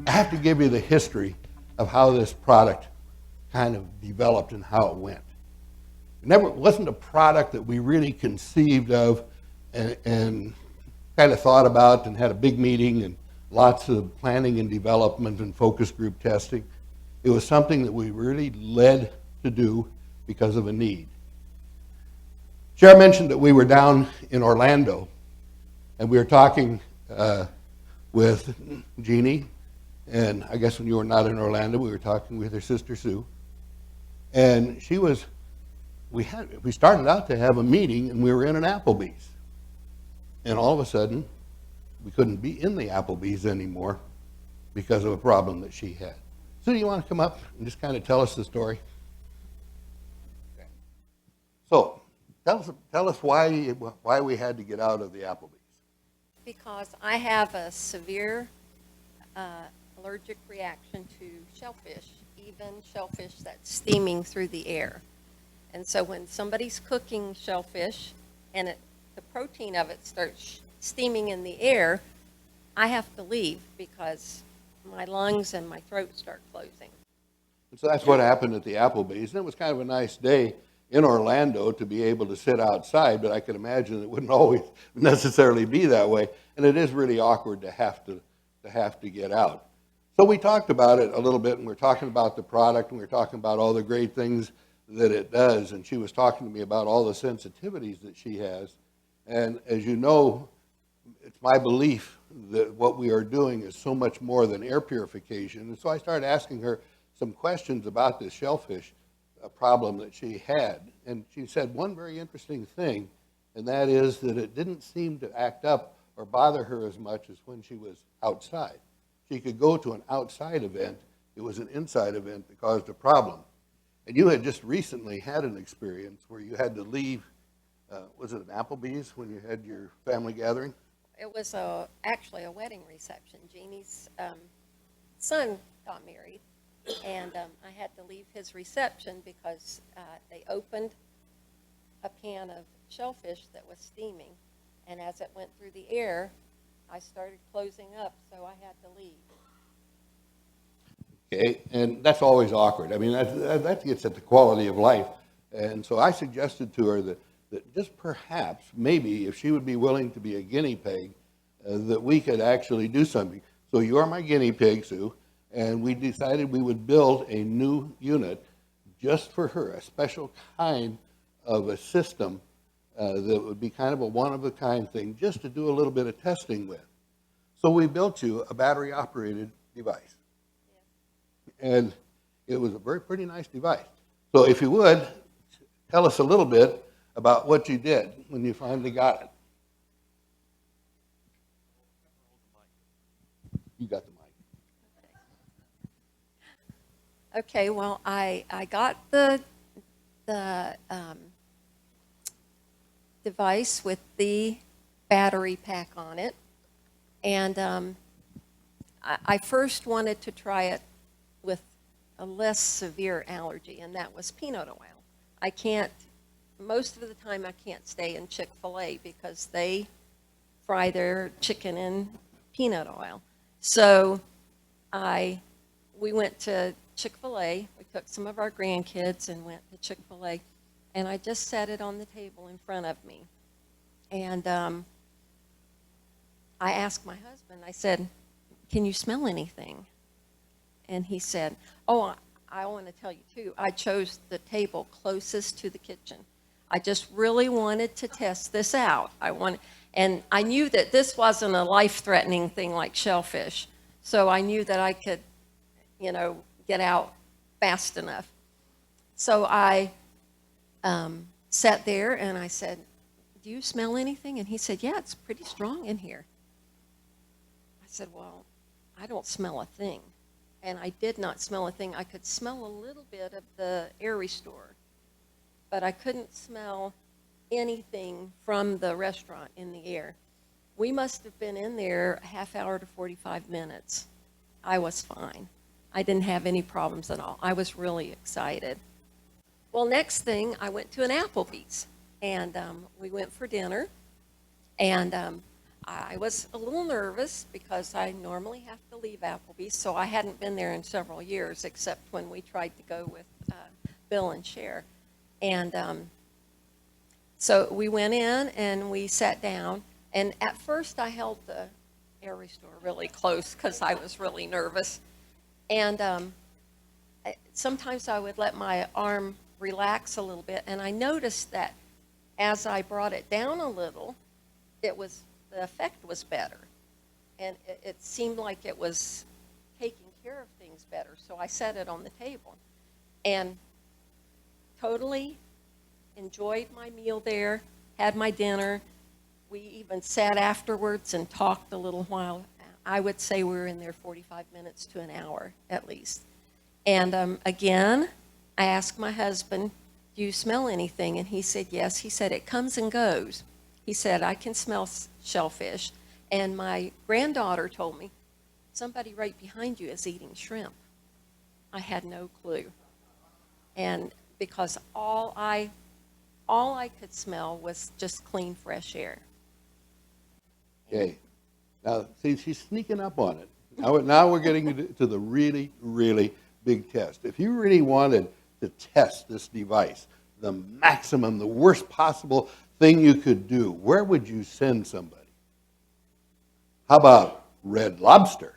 I have to give you the history of how this product kind of developed and how it went. It wasn't a product that we really conceived of and kind of thought about and had a big meeting and lots of planning and development and focus group testing. It was something that we really led to do because of a need. Sharon mentioned that we were down in Orlando and we were talking with Jeannie, and I guess when you were not in Orlando, we were talking with her sister Sue. And we started out to have a meeting and we were in an Applebee's. And all of a sudden, we couldn't be in the Applebee's anymore because of a problem that she had. So do you want to come up and just kind of tell us the story? Okay. So tell us why we had to get out of the Applebee's. Because I have a severe allergic reaction to shellfish, even shellfish that's steaming through the air. And so when somebody's cooking shellfish and the protein of it starts steaming in the air, I have to leave because my lungs and my throat start closing. And so that's what happened at the Applebee's. And it was kind of a nice day in Orlando to be able to sit outside, but I can imagine it wouldn't always necessarily be that way. And it is really awkward to have to get out. So we talked about it a little bit, and we were talking about the product, and we were talking about all the great things that it does. And she was talking to me about all the sensitivities that she has. And as you know, it's my belief that what we are doing is so much more than air purification. And so I started asking her some questions about this shellfish problem that she had. And she said one very interesting thing, and that is that it didn't seem to act up or bother her as much as when she was outside. She could go to an outside event. It was an inside event that caused a problem. And you had just recently had an experience where you had to leave, was it an Applebee's when you had your family gathering? It was actually a wedding reception. Jeannie's son got married, and I had to leave his reception because they opened a pan of shellfish that was steaming, and as it went through the air, I started closing up, so I had to leave. Okay, and that's always awkward. I mean, that gets at the quality of life. And so I suggested to her that just perhaps, maybe, if she would be willing to be a guinea pig, that we could actually do something. So you are my guinea pig, Sue, and we decided we would build a new unit just for her, a special kind of a system that would be kind of a one-of-a-kind thing, just to do a little bit of testing with. So we built you a battery-operated device. And it was a pretty nice device. So if you would, tell us a little bit about what you did when you finally got it. You got the mic. Okay, well, I got the device with the battery pack on it, and I first wanted to try it with a less severe allergy, and that was peanut oil. Most of the time I can't stay in Chick-fil-A because they fry their chicken in peanut oil. So we went to Chick-fil-A. We took some of our grandkids and went to Chick-fil-A, and I just set it on the table in front of me. And I asked my husband, I said, "Can you smell anything?" And he said, "Oh, I want to tell you too, I chose the table closest to the kitchen. I just really wanted to test this out. And I knew that this wasn't a life-threatening thing like shellfish, so I knew that I could, get out fast enough." So I sat there and I said, "Do you smell anything?" And he said, "Yeah, it's pretty strong in here." I said, "Well, I don't smell a thing." And I did not smell a thing. I could smell a little bit of the AirRestore, but I couldn't smell anything from the restaurant in the air. We must have been in there a half hour to 45 minutes. I was fine. I didn't have any problems at all. I was really excited. Well, next thing, I went to an Applebee's, and we went for dinner, and I was a little nervous because I normally have to leave Applebee's, so I hadn't been there in several years, except when we tried to go with Bill and Cher. And so we went in and we sat down, and at first I held the AirRestore really close because I was really nervous. And sometimes I would let my arm relax a little bit, and I noticed that as I brought it down a little, the effect was better, and it seemed like it was taking care of things better. So I set it on the table, and totally enjoyed my meal there, had my dinner. We even sat afterwards and talked a little while. I would say we were in there 45 minutes to an hour at least. And again, I asked my husband, do you smell anything? And he said, yes. He said, it comes and goes. He said, I can smell shellfish. And my granddaughter told me, somebody right behind you is eating shrimp. I had no clue. And because all I could smell was just clean, fresh air. Okay. Now, see, she's sneaking up on it. Now we're getting to the really, really big test. If you really wanted to test this device, the maximum, the worst possible thing you could do, where would you send somebody? How about Red Lobster?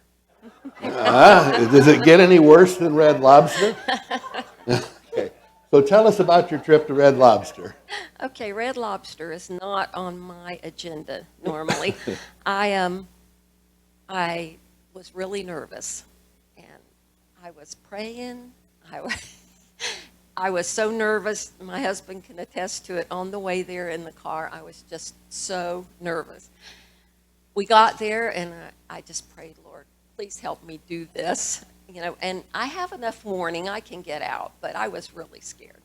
Does it get any worse than Red Lobster? Okay. So tell us about your trip to Red Lobster. Okay, Red Lobster is not on my agenda normally. I was really nervous, and I was praying. I was so nervous. My husband can attest to it. On the way there in the car, I was just so nervous. We got there, and I just prayed, Lord, please help me do this. And I have enough warning. I can get out, but I was really scared.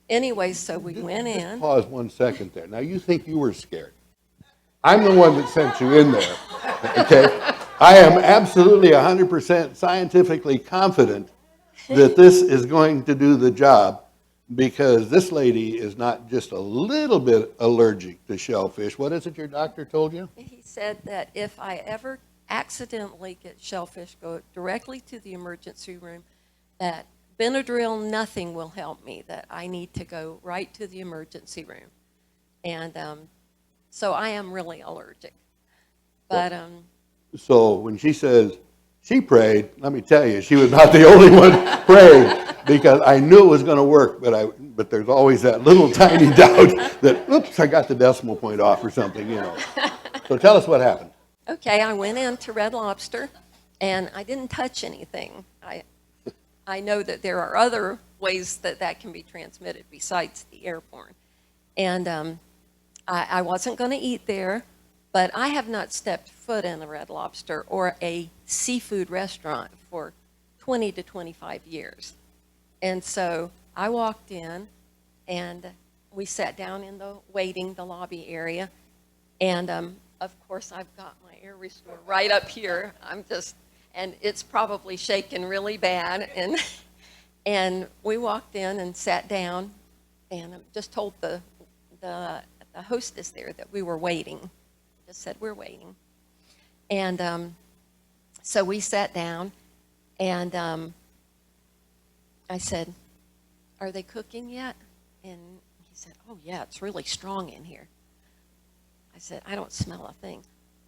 Anyway, so we went in. Just pause 1 second there. Now, you think you were scared. I'm the one that sent you in there, okay? I am absolutely 100% scientifically confident that this is going to do the job, because this lady is not just a little bit allergic to shellfish. What is it your doctor told you? He said that if I ever accidentally get shellfish, go directly to the emergency room, that Benadryl, nothing will help me, that I need to go right to the emergency room. And so I am really allergic. But So when she says she prayed, let me tell you, she was not the only one praying, because I knew it was going to work, but there's always that little tiny doubt that, oops, I got the decimal point off or something, So tell us what happened. okay, I went into Red Lobster, and I didn't touch anything. I know that there are other ways that can be transmitted besides the airborne. And I wasn't going to eat there, but I have not stepped foot in a Red Lobster or a seafood restaurant for 20 to 25 years. And so I walked in, and we sat down in the lobby area. And of course, I've got my AirRestore right up here. And it's probably shaking really bad. And we walked in and sat down, and just told the hostess there that we were waiting. Just said, we're waiting. And so we sat down, and I said, are they cooking yet? And he said, oh yeah, it's really strong in here. I said, I don't smell a thing.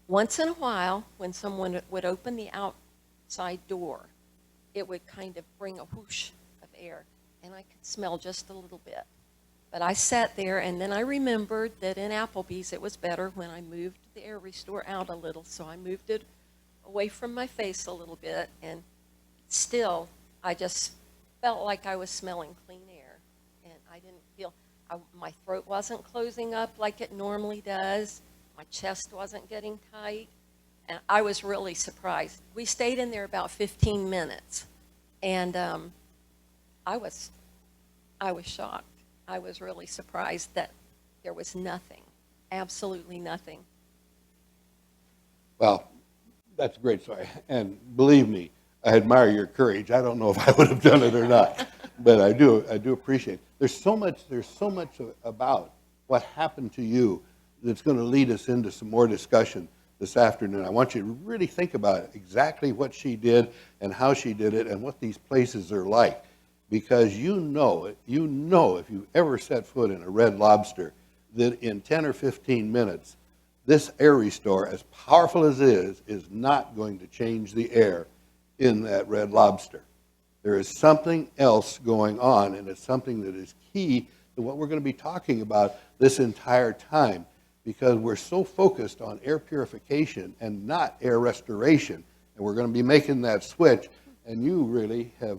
Once in a while, when someone would open the outside door, it would kind of bring a whoosh of air, and I could smell just a little bit. But I sat there, and then I remembered that in Applebee's it was better when I moved the AirRestore out a little, so I moved it away from my face a little bit, and still I just felt like I was smelling clean air, and I didn't feel, my throat wasn't closing up like it normally does, my chest wasn't getting tight, and I was really surprised. We stayed in there about 15 minutes, and I was shocked. I was really surprised that there was nothing, absolutely nothing. Well, that's a great story. And believe me, I admire your courage. I don't know if I would have done it or not. But I do appreciate it. There's so much about what happened to you that's going to lead us into some more discussion this afternoon. I want you to really think about exactly what she did and how she did it and what these places are like. Because you know if you've ever set foot in a Red Lobster, that in 10 or 15 minutes, this air restore, as powerful as it is not going to change the air in that Red Lobster. There is something else going on, and it's something that is key to what we're going to be talking about this entire time, because we're so focused on air purification and not air restoration, and we're going to be making that switch, and you really have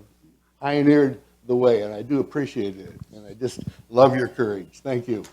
pioneered the way, and I do appreciate it, and I just love your courage. Thank you.